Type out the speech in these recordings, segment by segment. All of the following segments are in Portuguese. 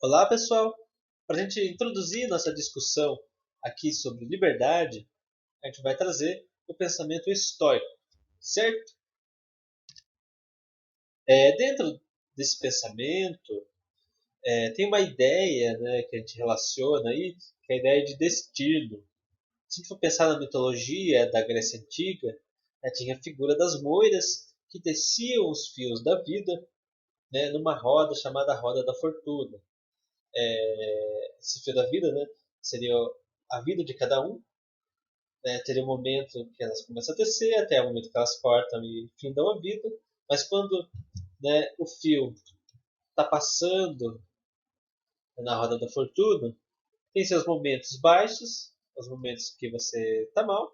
Olá, pessoal! Para a gente introduzir nossa discussão aqui sobre liberdade, a gente vai trazer o pensamento estoico, certo? Dentro desse pensamento, tem uma ideia, né, que a gente relaciona aí, que é a ideia de destino. Se a gente for pensar na mitologia da Grécia Antiga, tinha a figura das moiras que teciam os fios da vida, né, numa roda chamada Roda da Fortuna. Esse fio da vida, né, seria a vida de cada um, né, teria um momento que elas começam a tecer, até o momento que elas cortam e findam a vida, mas quando, né, o fio está passando na roda da fortuna, tem seus momentos baixos, os momentos que você está mal,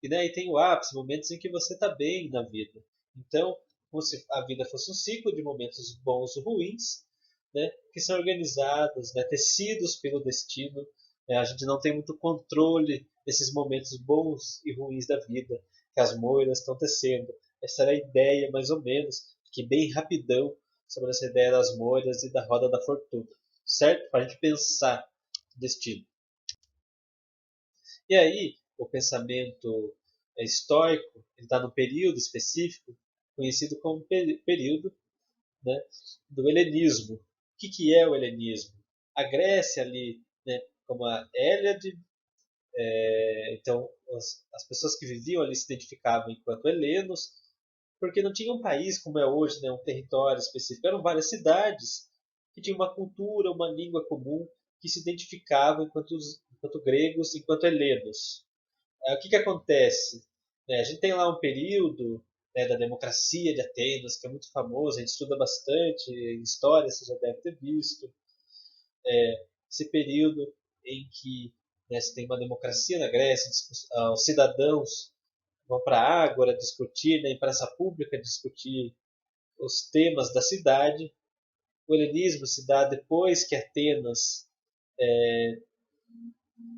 e tem o ápice, momentos em que você está bem na vida. Então, como se a vida fosse um ciclo de momentos bons ou ruins, né, que são organizados, né, tecidos pelo destino. A gente não tem muito controle desses momentos bons e ruins da vida que as moiras estão tecendo. Essa era a ideia, mais ou menos, que bem rapidão, sobre essa ideia das moiras e da roda da fortuna, certo? Para a gente pensar o destino. E aí, o pensamento estoico está num período específico conhecido como período, né, do helenismo. O que é o helenismo? A Grécia ali, né, como a Héliade, então as pessoas que viviam ali se identificavam enquanto helenos, porque não tinha um país como é hoje, né, um território específico, eram várias cidades que tinham uma cultura, uma língua comum, que se identificavam enquanto gregos, enquanto helenos. O que acontece? A gente tem lá um período, né, da democracia de Atenas, que é muito famoso, a gente estuda bastante em história, você já deve ter visto. Esse período em que, né, se tem uma democracia na Grécia, os cidadãos vão para a Ágora discutir, né, em praça pública discutir os temas da cidade. O helenismo se dá depois que Atenas,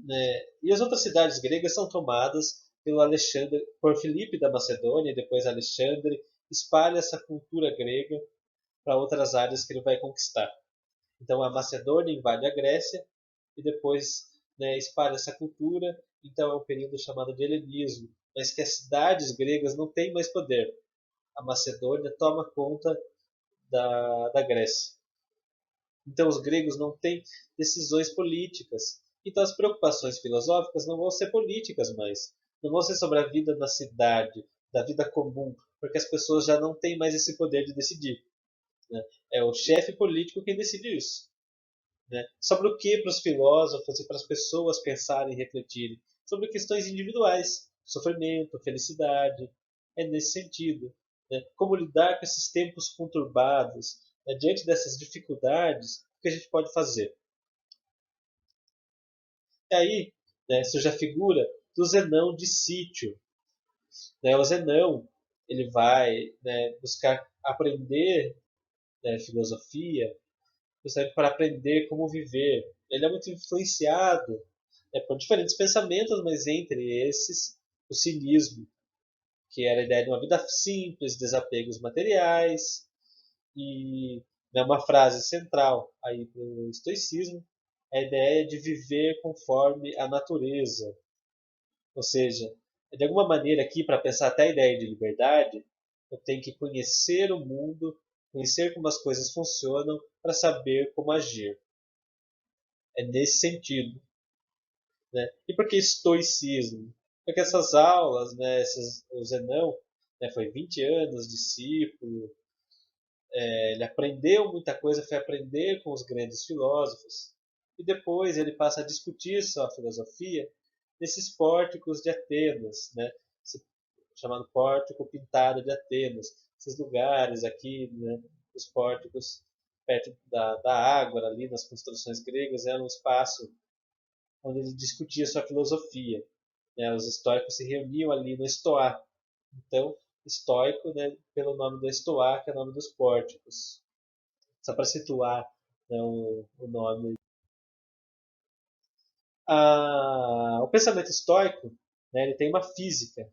né, e as outras cidades gregas são tomadas pelo Alexandre, por Filipe da Macedônia, e depois Alexandre espalha essa cultura grega para outras áreas que ele vai conquistar. Então a Macedônia invade a Grécia e depois, né, espalha essa cultura. Então é um período chamado de helenismo, mas que as cidades gregas não têm mais poder. A Macedônia toma conta da Grécia. Então os gregos não têm decisões políticas. Então as preocupações filosóficas não vão ser políticas mais. Não vão ser sobre a vida da cidade, da vida comum, porque as pessoas já não têm mais esse poder de decidir. Né? É o chefe político quem decide isso. Né? Sobre o que para os filósofos e para as pessoas pensarem e refletirem? Sobre questões individuais, sofrimento, felicidade. É nesse sentido. Né? Como lidar com esses tempos conturbados, né? Diante dessas dificuldades, o que a gente pode fazer? E aí, né, surge a figura do Zenão de Sítio. Né? O Zenão ele vai, né, buscar aprender, né, filosofia, justamente para aprender como viver. Ele é muito influenciado, né, por diferentes pensamentos, mas entre esses, o cinismo, que era a ideia de uma vida simples, desapegos materiais, e, né, uma frase central aí para o estoicismo é a ideia de viver conforme a natureza. Ou seja, de alguma maneira aqui, para pensar até a ideia de liberdade, eu tenho que conhecer o mundo, conhecer como as coisas funcionam para saber como agir. É nesse sentido. Né? E por que estoicismo? Porque essas aulas, né, o Zenão, né, foi 20 anos discípulo, ele aprendeu muita coisa, foi aprender com os grandes filósofos, e depois ele passa a discutir sua filosofia nesses pórticos de Atenas, né, esse chamado Pórtico Pintado de Atenas, esses lugares aqui, né, os pórticos perto da Ágora, ali nas construções gregas, era um espaço onde ele discutia sua filosofia. Né? Os estoicos se reuniam ali no Estoá. Então, estoico, né, pelo nome do Estoá, que é o nome dos pórticos. Só para situar, né, o nome. O pensamento estoico, né, ele tem uma física.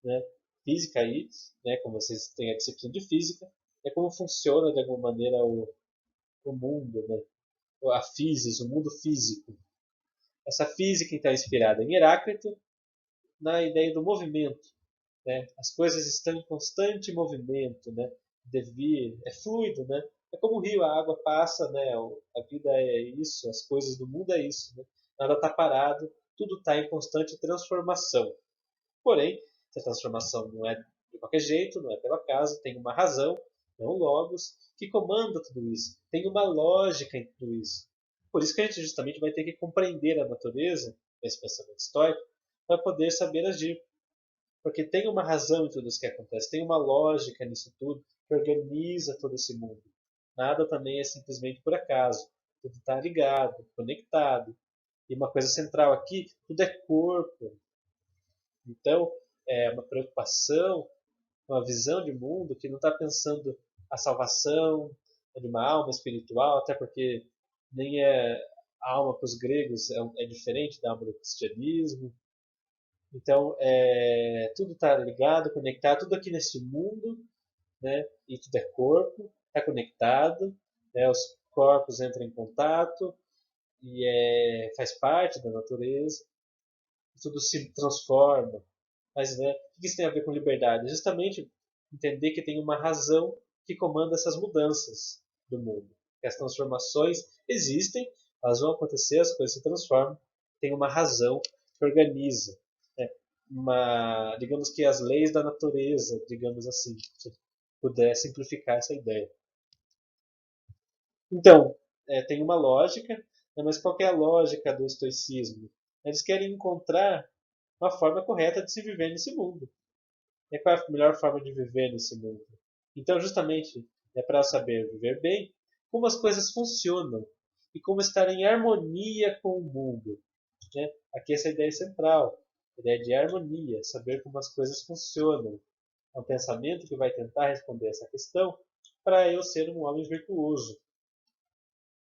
Né? Física aí, né, como vocês têm a disciplina de física, é como funciona de alguma maneira o mundo. Né? a physis, o mundo físico. Essa física então é inspirada em Heráclito na ideia do movimento, né? As coisas estão em constante movimento, né? Devir, é fluido, né? É como o rio, a água passa, né? A vida é isso, as coisas do mundo é isso, né? Nada está parado, tudo está em constante transformação. Porém, essa transformação não é de qualquer jeito, não é pelo acaso, tem uma razão, é um logos, que comanda tudo isso. Tem uma lógica em tudo isso. Por isso que a gente justamente vai ter que compreender a natureza, esse pensamento estoico, para poder saber agir. Porque tem uma razão em tudo isso que acontece, tem uma lógica nisso tudo que organiza todo esse mundo. Nada também é simplesmente por acaso. Tudo está ligado, conectado. E uma coisa central aqui, tudo é corpo. Então, é uma preocupação, uma visão de mundo que não está pensando a salvação de uma alma espiritual, até porque nem é a alma para os gregos é diferente da alma do cristianismo. Então, tudo está ligado, conectado, tudo aqui nesse mundo, né? E tudo é corpo, está conectado, né? Os corpos entram em contato e faz parte da natureza, tudo se transforma. Mas, né, o que isso tem a ver com liberdade? Justamente entender que tem uma razão que comanda essas mudanças do mundo. Que as transformações existem, elas vão acontecer, as coisas se transformam, tem uma razão que organiza. Né? Digamos que as leis da natureza, digamos assim, se puder simplificar essa ideia. Então, tem uma lógica, né, mas qual é a lógica do estoicismo? Eles querem encontrar uma forma correta de se viver nesse mundo. E qual é a melhor forma de viver nesse mundo? Então, justamente, é para saber viver bem, como as coisas funcionam e como estar em harmonia com o mundo. Né? Aqui essa ideia é central, a ideia de harmonia, saber como as coisas funcionam. É um pensamento que vai tentar responder essa questão para eu ser um homem virtuoso.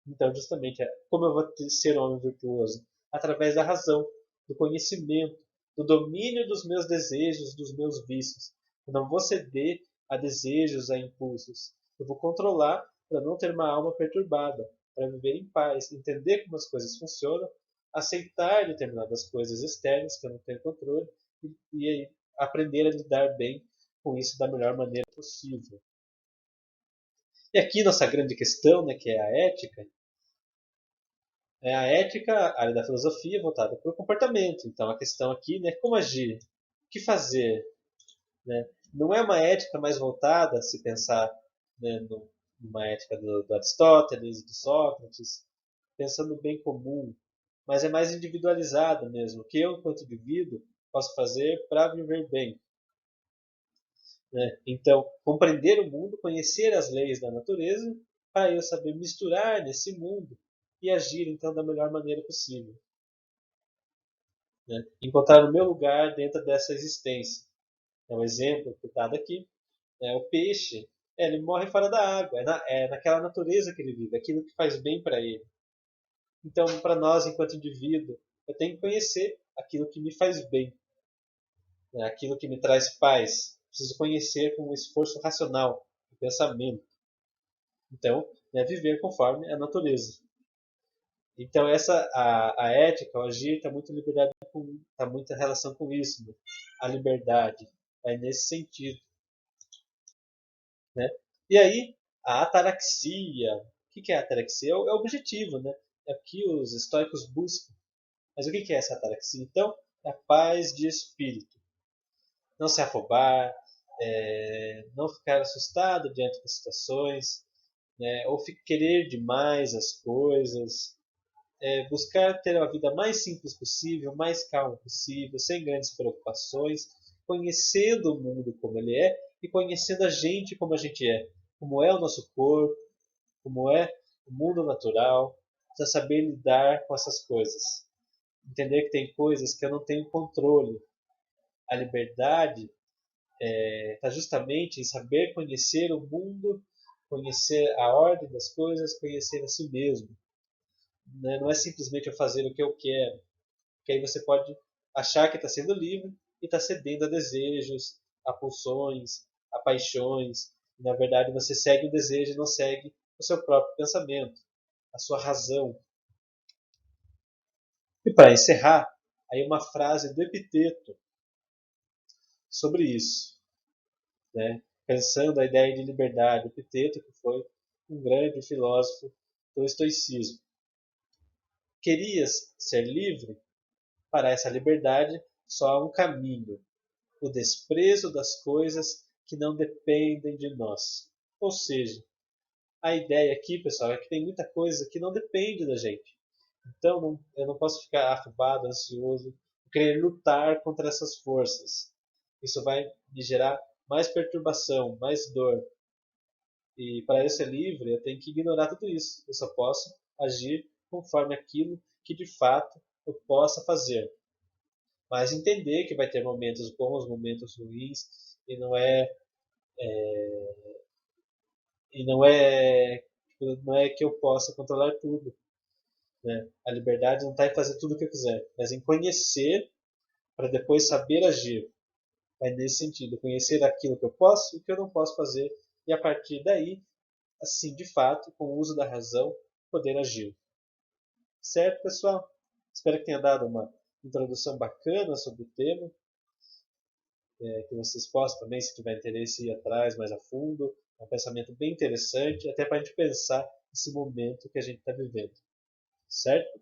Então, justamente, como eu vou ser um homem virtuoso? Através da razão, do conhecimento, do domínio dos meus desejos, dos meus vícios. Eu não vou ceder a desejos, a impulsos. Eu vou controlar para não ter uma alma perturbada, para viver em paz, entender como as coisas funcionam, aceitar determinadas coisas externas que eu não tenho controle e aprender a lidar bem com isso da melhor maneira possível. E aqui nossa grande questão, né, que é a ética, a ética, a área da filosofia voltada para o comportamento. Então a questão aqui, né, como agir, o que fazer, né? Não é uma ética mais voltada, se pensar, né, numa ética do Aristóteles, do Sócrates, pensando no bem comum, mas é mais individualizada mesmo. O que eu, enquanto indivíduo, posso fazer para viver bem? Né? Então, compreender o mundo, conhecer as leis da natureza, para eu saber misturar nesse mundo e agir então da melhor maneira possível. Né? Encontrar o meu lugar dentro dessa existência. É um exemplo que está aqui. O peixe, ele morre fora da água, é naquela natureza que ele vive, aquilo que faz bem para ele. Então, para nós, enquanto indivíduo, eu tenho que conhecer aquilo que me faz bem, né? Aquilo que me traz paz. Preciso conhecer com um esforço racional, o pensamento. Então, viver conforme a natureza. Então, a ética, o agir, está muito tá muita relação com isso, né? A liberdade vai nesse sentido. Né? E aí, a ataraxia. O que é a ataraxia? É o objetivo, né? É o que os estoicos buscam. Mas o que é essa ataraxia? Então, é a paz de espírito. Não se afobar, não ficar assustado diante das situações, né? Ou querer demais as coisas, buscar ter a vida mais simples possível, mais calma possível, sem grandes preocupações, conhecendo o mundo como ele é e conhecendo a gente como a gente é, como é o nosso corpo, como é o mundo natural, para saber lidar com essas coisas. Entender que tem coisas que eu não tenho controle. A liberdade está justamente em saber conhecer o mundo, conhecer a ordem das coisas, conhecer a si mesmo. Né? Não é simplesmente eu fazer o que eu quero, porque aí você pode achar que está sendo livre e está cedendo a desejos, a pulsões, a paixões. E, na verdade, você segue o desejo e não segue o seu próprio pensamento. a sua razão. E para encerrar, aí uma frase do Epiteto sobre isso, né? Pensando a ideia de liberdade. Epiteto, que foi um grande filósofo do estoicismo. Querias ser livre? Para essa liberdade só há um caminho: o desprezo das coisas que não dependem de nós. Ou seja, a ideia aqui, pessoal, é que tem muita coisa que não depende da gente. Então, eu não posso ficar afobado, ansioso, querer lutar contra essas forças. Isso vai me gerar mais perturbação, mais dor. E para eu ser livre, eu tenho que ignorar tudo isso. Eu só posso agir conforme aquilo que de fato eu possa fazer. Mas entender que vai ter momentos bons, momentos ruins, e não é que eu possa controlar tudo, né? A liberdade não está em fazer tudo o que eu quiser, mas em conhecer para depois saber agir. É nesse sentido, conhecer aquilo que eu posso e o que eu não posso fazer, e a partir daí, assim, de fato, com o uso da razão, poder agir. Certo, pessoal? Espero que tenha dado uma introdução bacana sobre o tema, que vocês possam também, se tiver interesse, ir atrás mais a fundo. É um pensamento bem interessante, até para a gente pensar nesse momento que a gente está vivendo. Certo?